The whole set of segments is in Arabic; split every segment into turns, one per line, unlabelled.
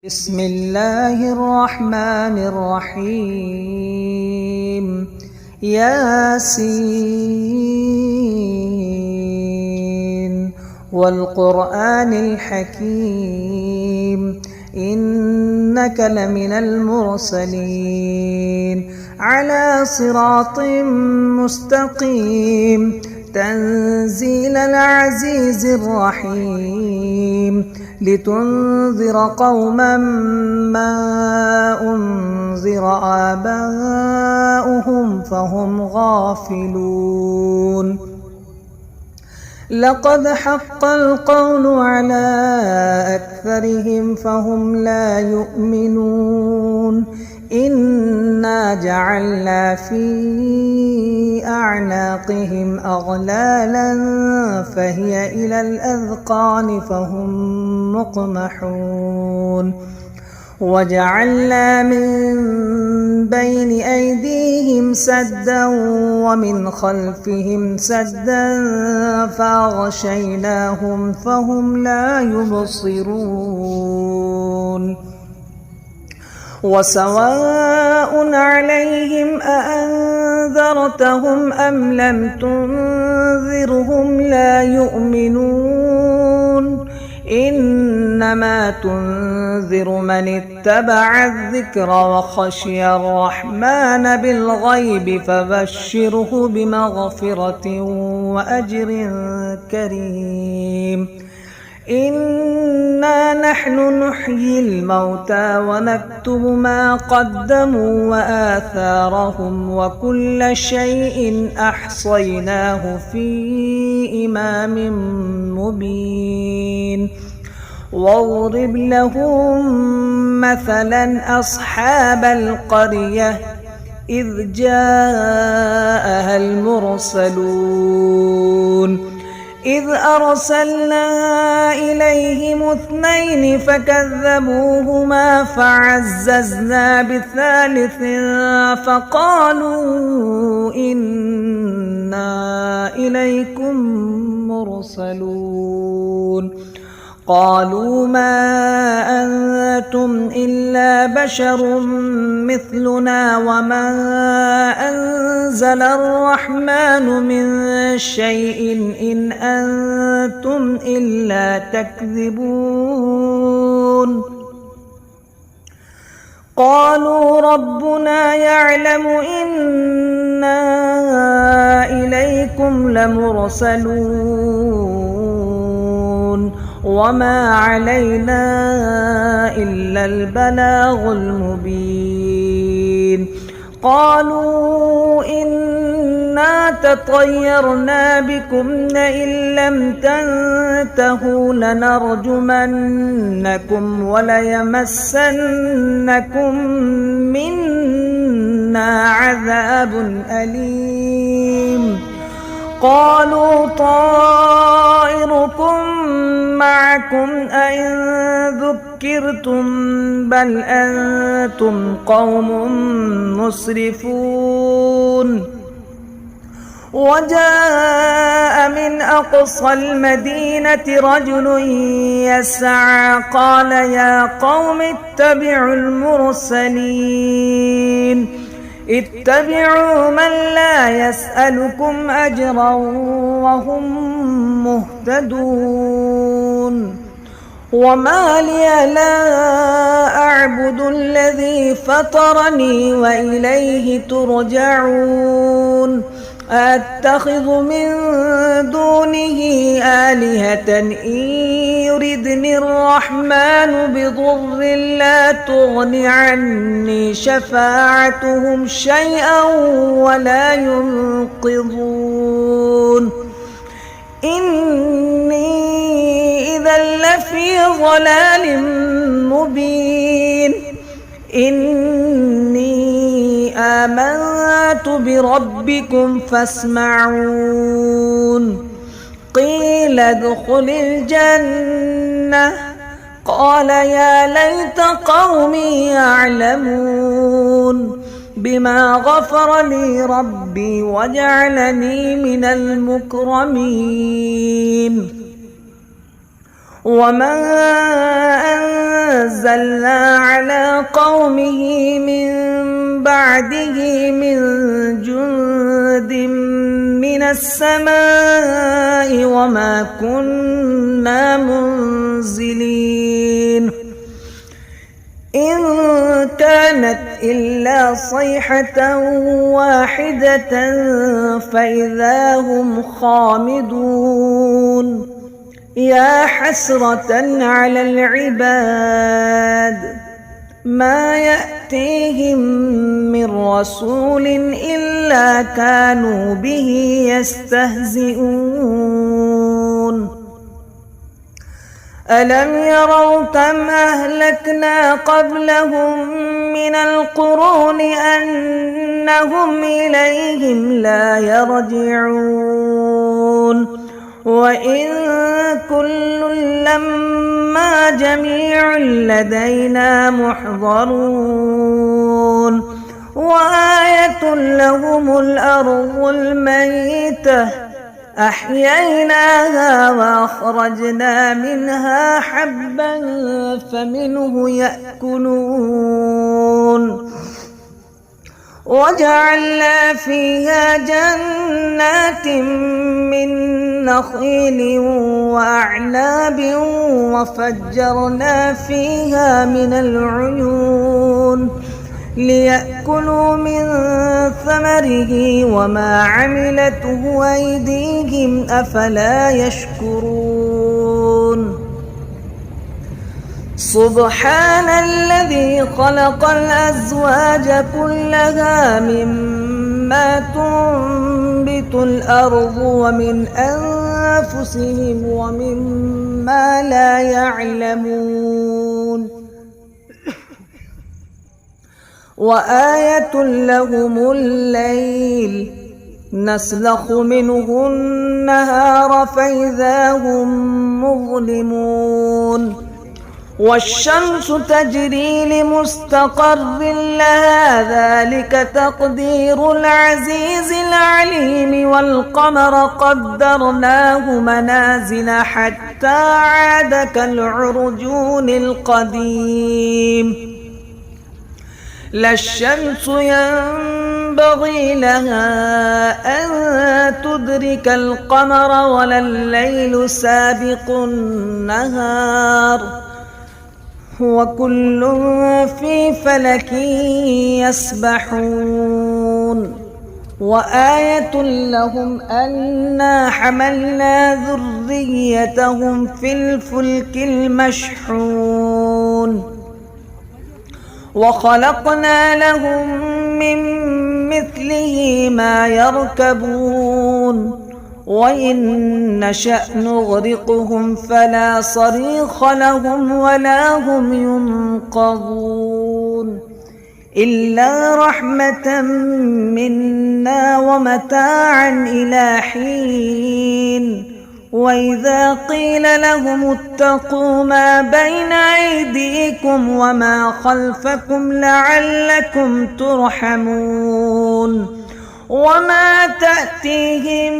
بسم الله الرحمن الرحيم. ياسين والقرآن الحكيم إنك لمن المرسلين على صراط مستقيم تنزيل العزيز الرحيم لتنذر قوما ما أنذر آباؤهم فهم غافلون. لقد حق القول على أكثرهم فهم لا يؤمنون. إنا جعلنا في أعناقهم أغلالا فهي إلى الأذقان فهم مقمحون. وجعلنا من بين أيديهم سدا ومن خلفهم سدا فأغشيناهم فهم لا يبصرون. وسواء عليهم أأنذرتهم أم لم تنذرهم لا يؤمنون. إنما تنذر من اتبع الذكر وخشي الرحمن بالغيب فبشره بمغفرة وأجر كريم. إنا نحن نحيي الموتى ونكتب ما قدموا وآثارهم وكل شيء أحصيناه في إمام مبين. واضرب لهم مثلا أصحاب القرية إذ جاءها المرسلون إذ أرسلنا إليهم 2 فكذبوهما فعززنا بثالث فقالوا إنا إليكم مرسلون. قالوا ما أنتم إلا بشر مثلنا وما أنزل الرحمن من شيء إن أنتم إلا تكذبون. قالوا ربنا يعلم إنا إليكم لمرسلون وما علينا إلا البلاغ المبين. قالوا إنا تطيرنا بكم لئن لم تنتهوا لنرجمنكم وليمسنكم منا عذاب أليم. قالوا طائركم معكم أئن ذكرتم بل أنتم قوم مسرفون. وجاء من أقصى المدينة رجل يسعى قال يا قوم اتبعوا المرسلين اتبعوا من لا يسألكم أجرا وهم مهتدون. وما لي لا أعبد الذي فطرني وإليه ترجعون. أتخذ من دونه آلهة إن يردني الرحمن بضر لا تغن عني شفاعتهم شيئا ولا ينقذون. إني إذا لفي ضلال مبين. إني آمنت بربكم فاسمعون. قيل ادخل الجنة قال يا ليت قومي يعلمون بما غفر لي ربي وجعلني من المكرمين. وما أنزلنا على قومه من بعده من جند من السماء وما كنا منزلين إن كانت إلا صيحة واحدة فإذا هم خامدون يا حسرة على العباد ما يأتيهم من رسول إلا كانوا به يستهزئون ألم يروا كم أهلكنا قبلهم من القرون أنهم إليهم لا يرجعون وإن كل لما جميع لدينا محضرون وآية لهم الأرض الميتة أحييناها وأخرجنا منها حبا فمنه يأكلون وجعلنا فيها جنات من نخيل وأعناب وفجرنا فيها من العيون ليأكلوا من ثمره وما عملته أيديهم أفلا يشكرون سبحان الذي خلق الأزواج كلها مما تنبت الأرض ومن أنفسهم ومما لا يعلمون وآية لهم الليل نسلخ منه النهار فإذا هم مظلمون والشمس تجري لمستقر لها ذلك تقدير العزيز العليم والقمر قدرناه منازل حتى عاد كالعرجون القديم لا الشمس ينبغي لها أن تدرك القمر ولا الليل سابق النهار وكل في فلك يسبحون وآية لهم أنا حملنا ذريتهم في الفلك المشحون وخلقنا لهم من مثله ما يركبون وإن نشأ نغرقهم فلا صريخ لهم ولا هم ينقذون إلا رحمة منا ومتاعا إلى حين وإذا قيل لهم اتقوا ما بين أيديكم وما خلفكم لعلكم ترحمون وما تأتيهم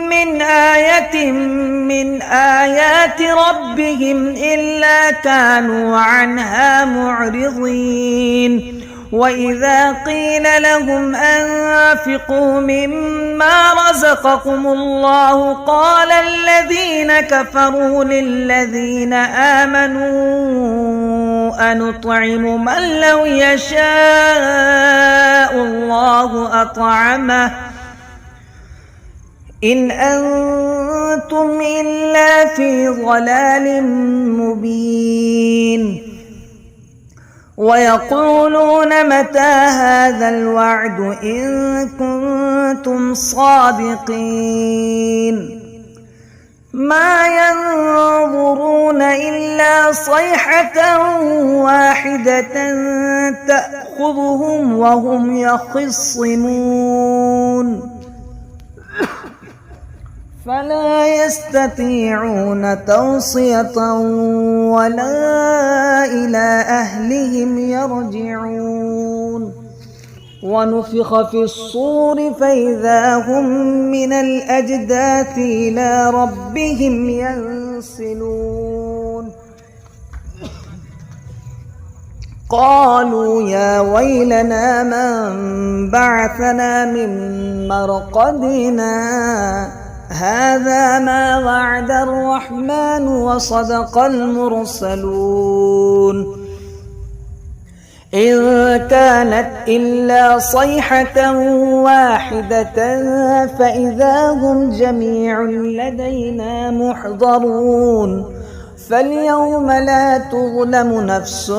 من آية من آيات ربهم إلا كانوا عنها معرضين وإذا قيل لهم أنفقوا مما رزقكم الله قال الذين كفروا للذين آمنوا أنطعم من لو يشاء الله أطعمه إن أنتم إلا في ضلال مبين ويقولون متى هذا الوعد إن كنتم صادقين ما ينظرون إلا صيحة واحدة تأخذهم وهم يخصمون فلا يستطيعون توصية ولا إلى أهلهم يرجعون ونفخ في الصور فإذا هم من الأجداث إلى ربهم ينسلون قالوا يا ويلنا من بعثنا من مرقدنا هذا ما وعد الرحمن وصدق المرسلون إن كانت إلا صيحة واحدة فإذا هم جميع لدينا محضرون فاليوم لا تظلم نفس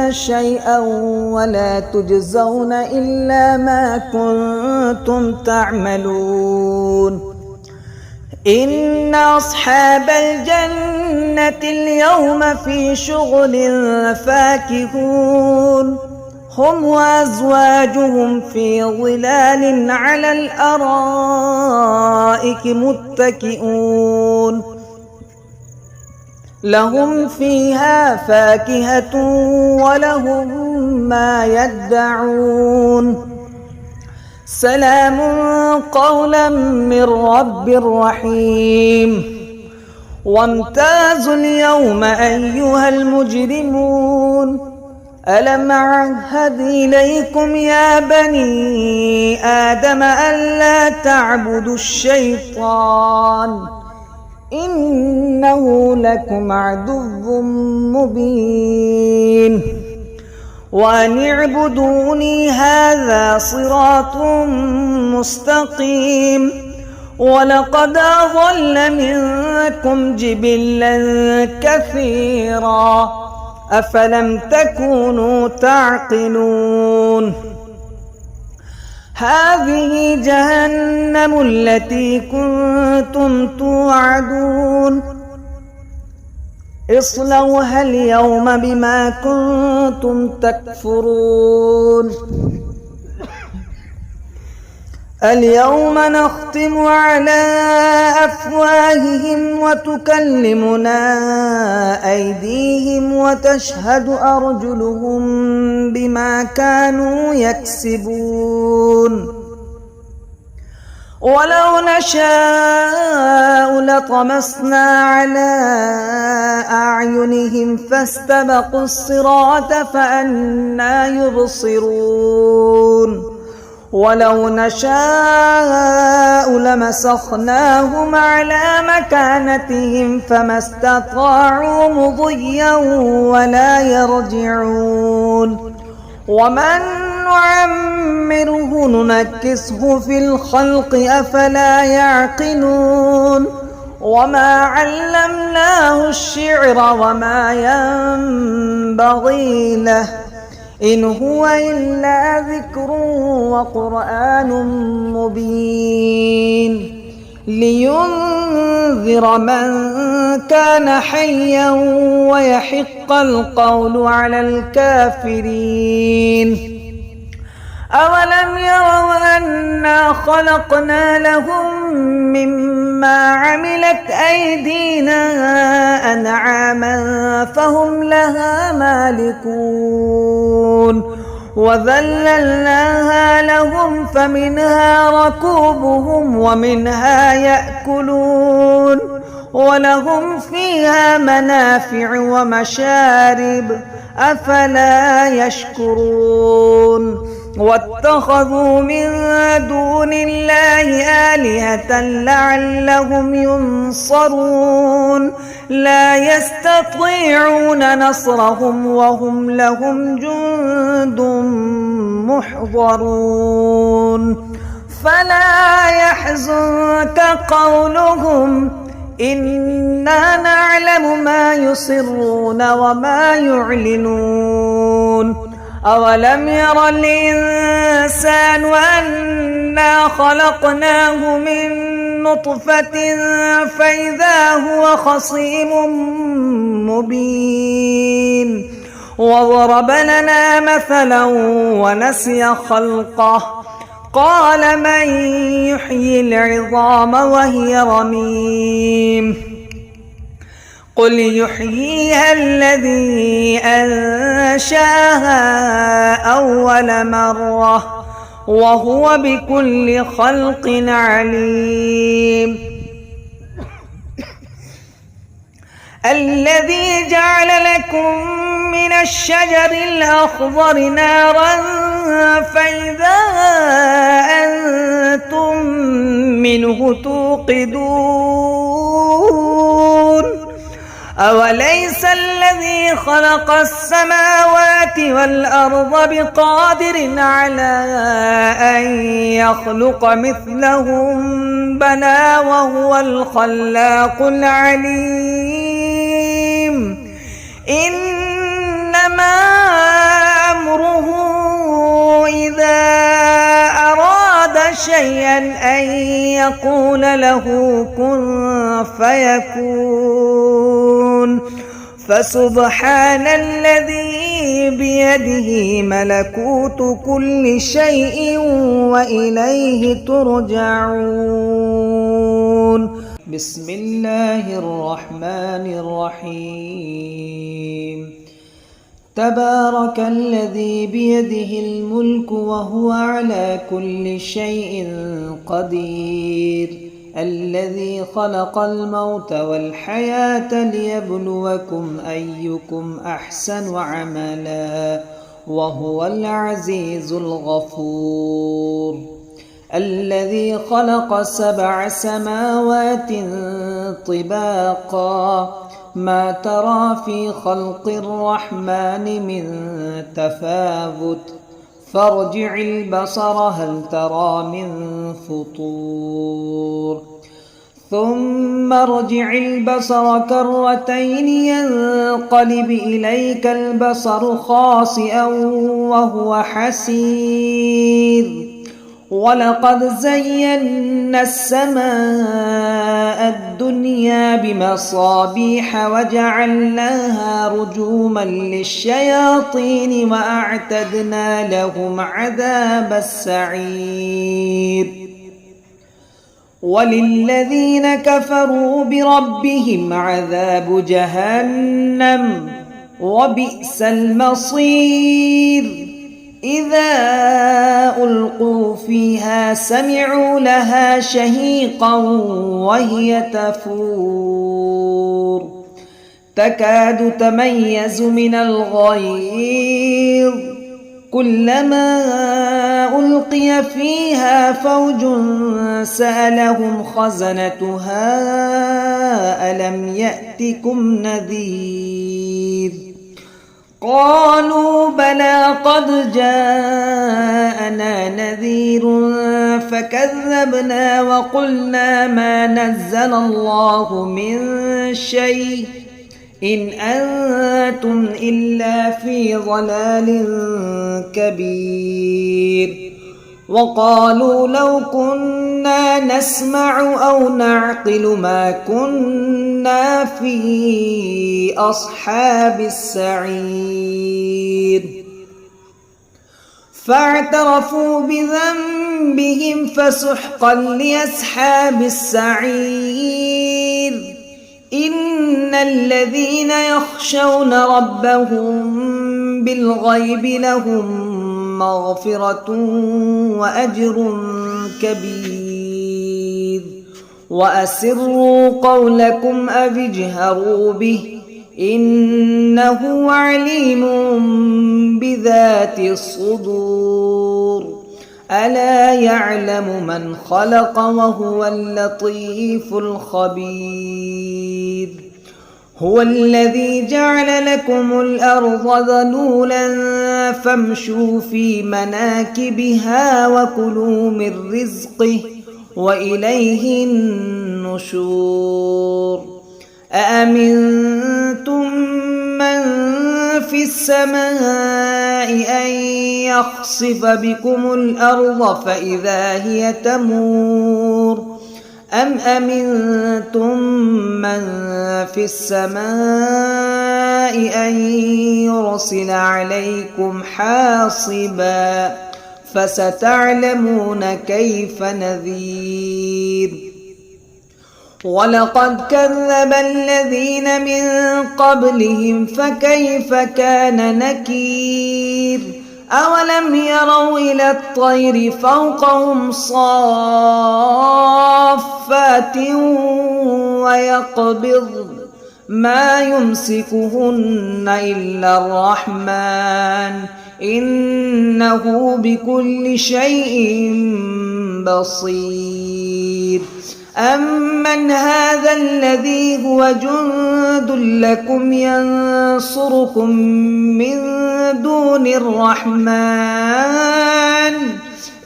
شيئا ولا تجزون إلا ما كنتم تعملون إن أصحاب الجنة اليوم في شغل فاكهون هم وأزواجهم في ظلال على الأرائك متكئون لهم فيها فاكهة ولهم ما يدعون سلام قولا من رب رحيم وامتازوا اليوم أيها المجرمون ألم أعهد إليكم يا بني آدم ألا تعبدوا الشيطان إنه لكم عدو مبين وأن اعبدوني هذا صراط مستقيم ولقد أضل منكم جبلا كثيرا أفلم تكونوا تعقلون هذه جهنم التي كنتم توعدون اصلوها اليوم بما كنتم تكفرون اليوم نختم على أفواههم وتكلمنا أيديهم وتشهد أرجلهم بما كانوا يكسبون ولو نشاء لطمسنا على أعينهم فاستبقوا الصراط فأنى يبصرون ولو نشاء لمسخناهم على مكانتهم فما استطاعوا مضيا ولا يرجعون ومن نعمره ننكسه في الخلق أفلا يعقلون وما علمناه الشعر وما ينبغي له إن هو إلا ذكر وقرآن مبين لينذر من كان حيا ويحق القول على الكافرين أولم يروا أنا خلقنا لهم مما عملت أيدينا أنعاما فهم لها مالكون وذللناها لهم فمنها ركوبهم ومنها يأكلون ولهم فيها منافع ومشارب أفلا يشكرون واتخذوا من دون الله آلهة لعلهم ينصرون لا يستطيعون نصرهم وهم لهم جند محضرون فلا يحزنك قولهم إنا نعلم ما يسرون وما يعلنون أولم ير الإنسان أنا خلقناه من نطفة فإذا هو خصيم مبين وضرب لنا مثلا ونسي خلقه قال من يحيي العظام وهي رميم قل يحييها الذي أنشأها أول مرة وهو بكل خلق عليم الذي جعل لكم من الشجر الأخضر نارا فإذا أنتم منه توقدون أوليس الذي خلق السماوات والأرض بقادر على أن يخلق مثلهم بلى وهو الخلاق العليم إنما أمره إذا أراد شيئا أن يقول له كن فيكون فسبحان الذي بيده ملكوت كل شيء وإليه ترجعون. بسم الله الرحمن الرحيم. تبارك الذي بيده الملك وهو على كل شيء قدير الذي خلق الموت والحياة ليبلوكم أيكم أحسن عملا وهو العزيز الغفور. الذي خلق 7 سماوات طباقا ما ترى في خلق الرحمن من تفاوت فارجع البصر هل ترى من فطور ثم ارجع البصر كرتين ينقلب إليك البصر خاسئا وهو حسير ولقد زينا السماء الدنيا بمصابيح وجعلناها رجوما للشياطين وأعتدنا لهم عذاب السعير. وللذين كفروا بربهم عذاب جهنم وبئس المصير. إذا ألقوا فيها سمعوا لها شهيقا وهي تفور تكاد تميز من الغيظ كلما ألقي فيها فوج سألهم خزنتها ألم يأتكم نذير قالوا بلى قد جاءنا نذير فكذبنا وقلنا ما نزل الله من شيء إن أنتم إلا في ضلال كبير. وقالوا لو كنا نسمع أو نعقل ما كنا في أصحاب السعير فاعترفوا بذنبهم فسحقا لأصحاب السعير. إن الذين يخشون ربهم بالغيب لهم مغفرة وأجر كبير. وأسروا قولكم أو اجهروا به إنه عليم بذات الصدور. ألا يعلم من خلق وهو اللطيف الخبير. هو الذي جعل لكم الأرض ذلولا فامشوا في مناكبها وكلوا من رزقه وإليه النشور. أأمنتم من في السماء أن يخسف بكم الأرض فإذا هي تمور أم أمنتم من في السماء أن يرسل عليكم حاصبا فستعلمون كيف نذير. ولقد كذب الذين من قبلهم فكيف كان نكير. أولم يروا إلى الطير فوقهم صافات ويقبض ما يمسكهن إلا الرحمن إنه بكل شيء بصير. أمن هذا الذي هو جند لكم ينصركم من دون الرحمن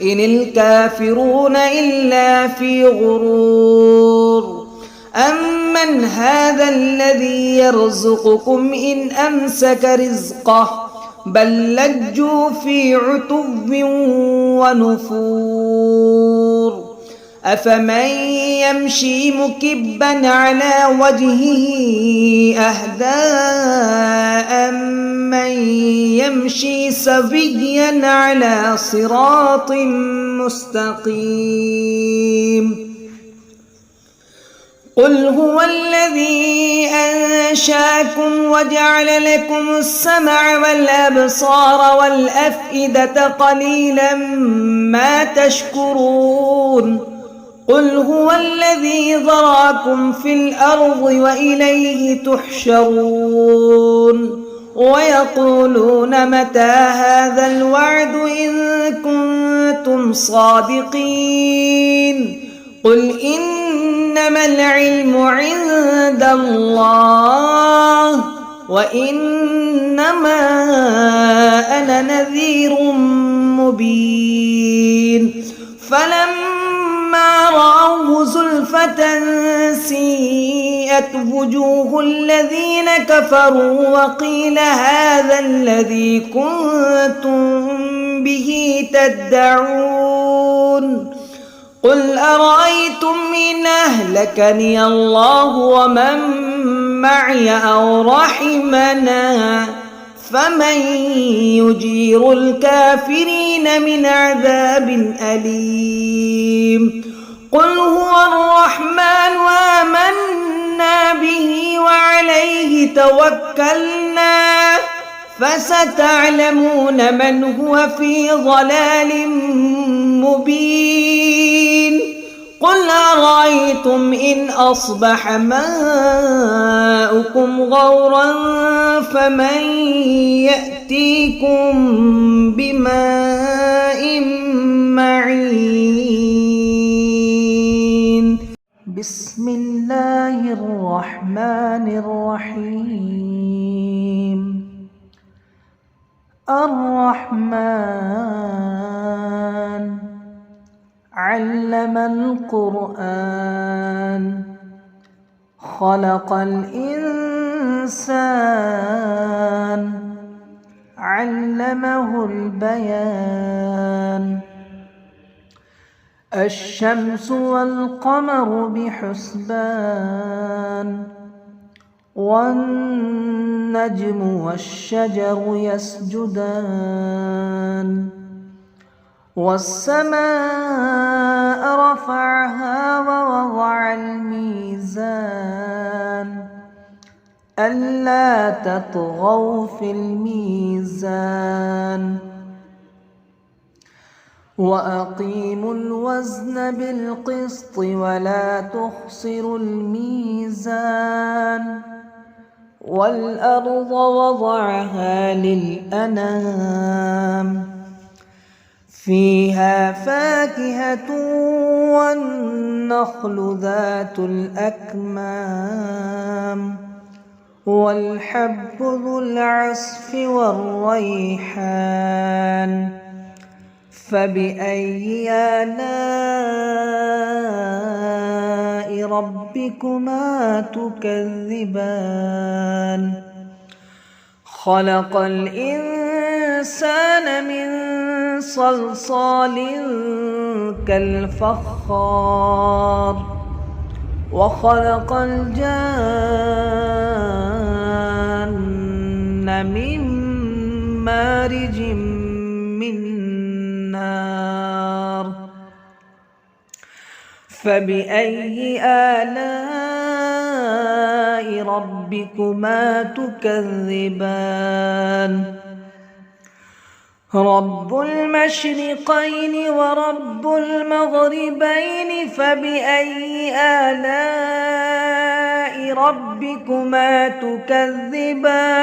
إن الكافرون إلا في غرور. أمن هذا الذي يرزقكم إن أمسك رزقه بل لجوا في عتو ونفور. أفمن يمشي مكبا على وجهه أهدى أمن يمشي سويا على صراط مستقيم. قل هو الذي أنشأكم وجعل لكم السمع والأبصار والأفئدة قليلا ما تشكرون. قل هو الذي ذراكم في الأرض وإليه تحشرون. ويقولون متى هذا الوعد إن كنتم صادقين. قل إنما العلم عند الله وإنما أنا نذير مبين. فلما رأوه زلفة سيئت وجوه الذين كفروا وقيل هذا الذي كنتم به تدعون. قل أرأيتم إن أهلكني الله ومن معي أو رحمنا فمن يجير الكافرين من عذاب أليم. قل هو الرحمن وآمنا به وعليه توكلنا فستعلمون من هو في ضلال مبين. قل أرأيتم إن أصبح ماؤكم غورا فمن يأتيكم بماء معين. بسم الله الرحمن الرحيم. الرحمن علم القرآن خلق الإنسان علمه البيان. الشمس والقمر بحسبان والنجم والشجر يسجدان. والسماء رفعها ووضع الميزان ألا تطغوا في الميزان وأقيموا الوزن بالقسط ولا تخسروا الميزان. والأرض وضعها للأنام فيها فاكهة والنخل ذات الأكمام والحب ذو العصف والريحان. فبأي آلاء ربكما تكذبان. خلق الإنسان من صلصال كالفخار وخلق الجان من مارج من نار. فبأي آلاء ربكما تكذبان. رب المشرقين ورب المغربين فبأي آلاء ربكما تكذبان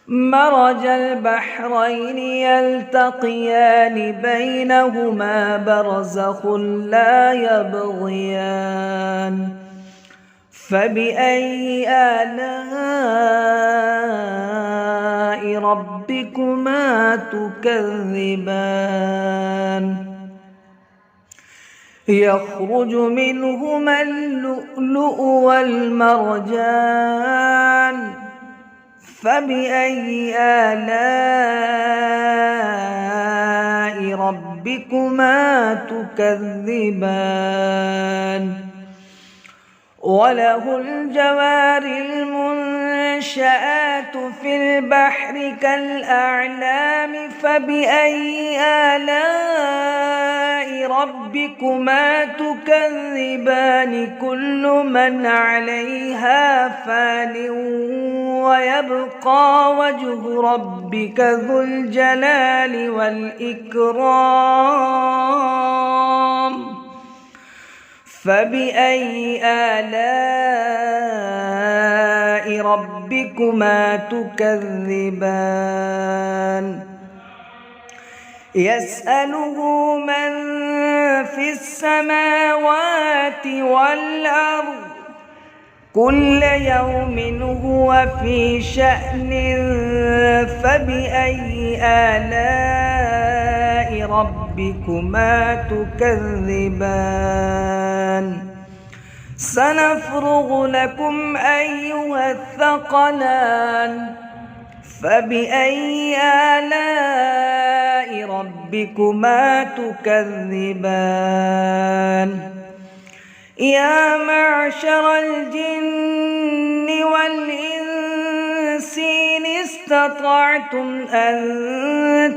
مرج البحرين يلتقيان بينهما برزخ لا يبغيان فبأي آلاء ربكما تكذبان يخرج منهما اللؤلؤ والمرجان فبأي آلاء ربكما تكذبان وله الجوار المنشآت في البحر كالأعلام فبأي آلاء ربكما تكذبان كل من عليها فان ويبقى وجه ربك ذو الجلال والإكرام فبأي آلاء ربكما تكذبان يسأله من في السماوات والأرض كل يوم هو في شأن فبأي آلاء ربكما تكذبان سنفرغ لكم أيها الثقلان فبأي آلاء ربكما تكذبان يا معشر الجن والإنس إن استطعتم أن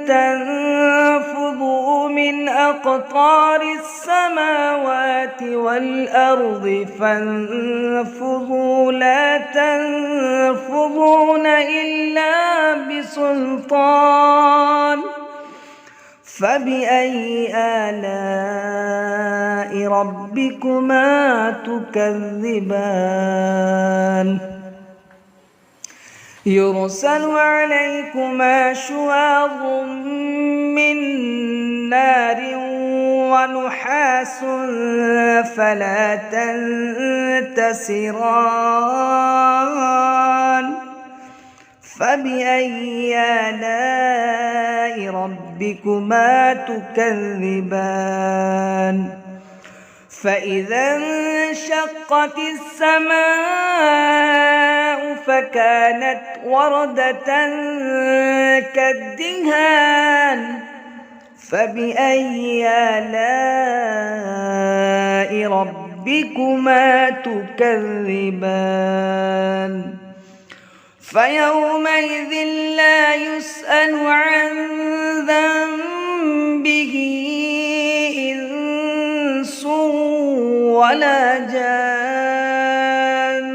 تنفذوا من أقطار السماوات والأرض فانفذوا لا تنفذون إلا بسلطان فبأي آلاء ربكما تكذبان يرسل عليكما شواظ من نار ونحاس فلا تنتصران فبأي آلاء ربكما تكذبان فإذا انشقت السماء فكانت وردة كالدهان فبأي آلاء ربكما تكذبان فيومئذ لا يسأل عن ذنبه إنس ولا جان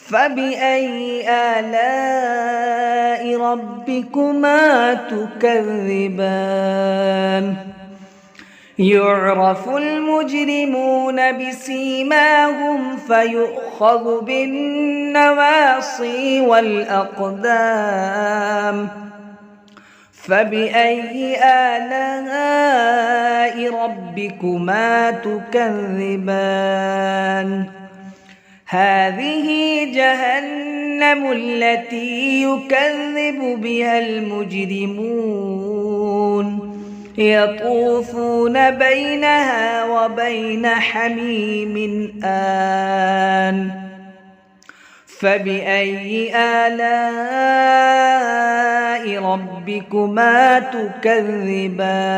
فبأي آلاء ربكما تكذبان يعرف المجرمون بسيماهم فيؤخذ بالنواصي والأقدام فبأي آلاء ربكما تكذبان هذه جهنم التي يكذب بها المجرمون يطوفون بينها وبين حميم آن فبأي آلاء ربكما تكذبان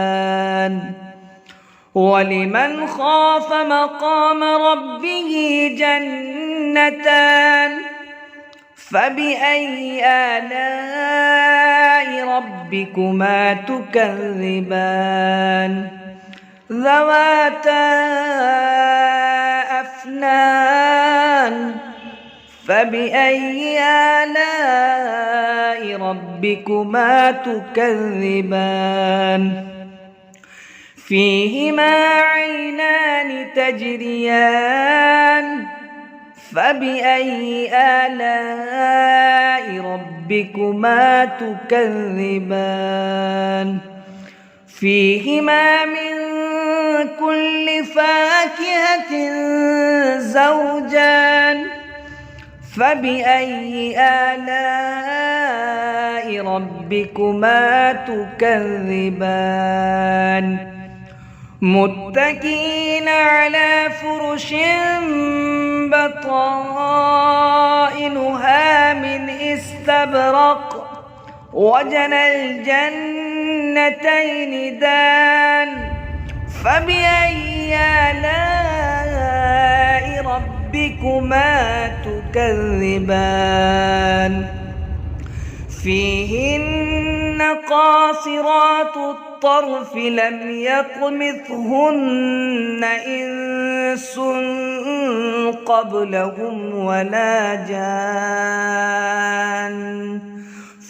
ولمن خاف مقام ربه جنتان فبأي آلاء ربكما تكذبان ذواتا أفنان فبأي آلاء ربكما تكذبان فيهما عينان تجريان فبأي آلاء ربكما تكذبان فيهما من كل فاكهة زوجان فبأي آلاء ربكما تكذبان متكئين على فرش بطائنها من استبرق وجنى الجنتين دان فبأي آلاء ربكما تكذبان فيهن قاصرات الطرف لم يطمثهن إنس قبلهم ولا جان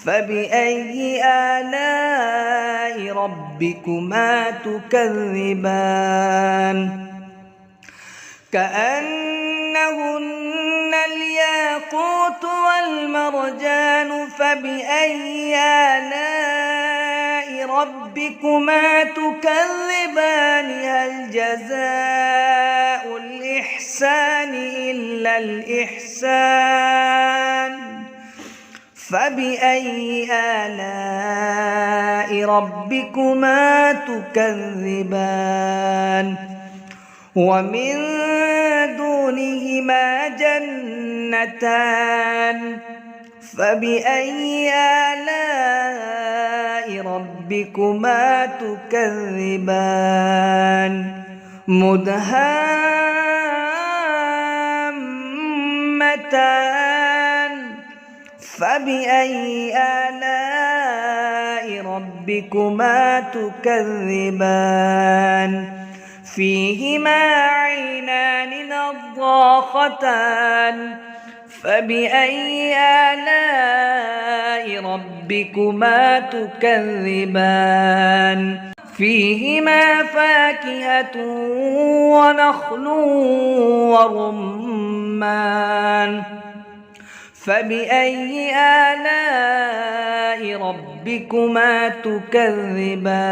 فبأي آلاء ربكما تكذبان كأنهن الياقوت والمرجان فبأي آلاء ربكما تكذبان هل جزاء الإحسان إلا الإحسان فبأي آلاء ربكما تكذبان ومن دونهما جنتان فبأي آلاء ربكما تكذبان مدهامتان فبأي آلاء ربكما تكذبان فيهما عينان نضاختان فبأي آلاء ربكما تكذبان فيهما فاكهة ونخل ورمان فبأي آلاء ربكما تكذبان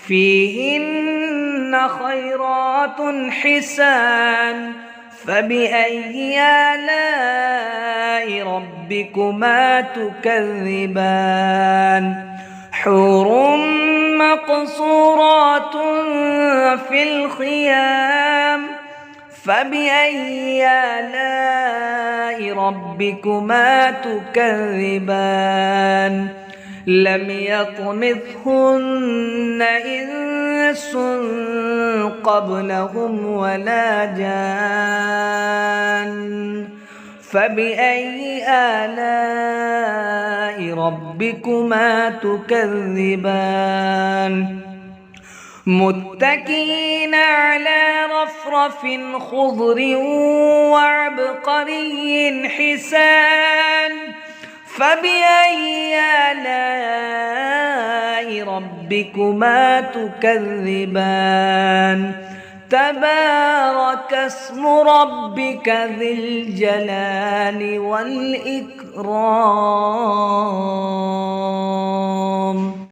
فيهن خيرات حسان فبأي آلاء ربكما تكذبان حور مقصورات في الخيام فبأي آلاء ربكما تكذبان لم يطمثهن إنس قبلهم ولا جان فبأي آلاء ربكما تكذبان متكئين على رفرف خضر وعبقري حسان فبأي آلاء ربكما تكذبان تبارك اسم ربك ذي الجلال والإكرام.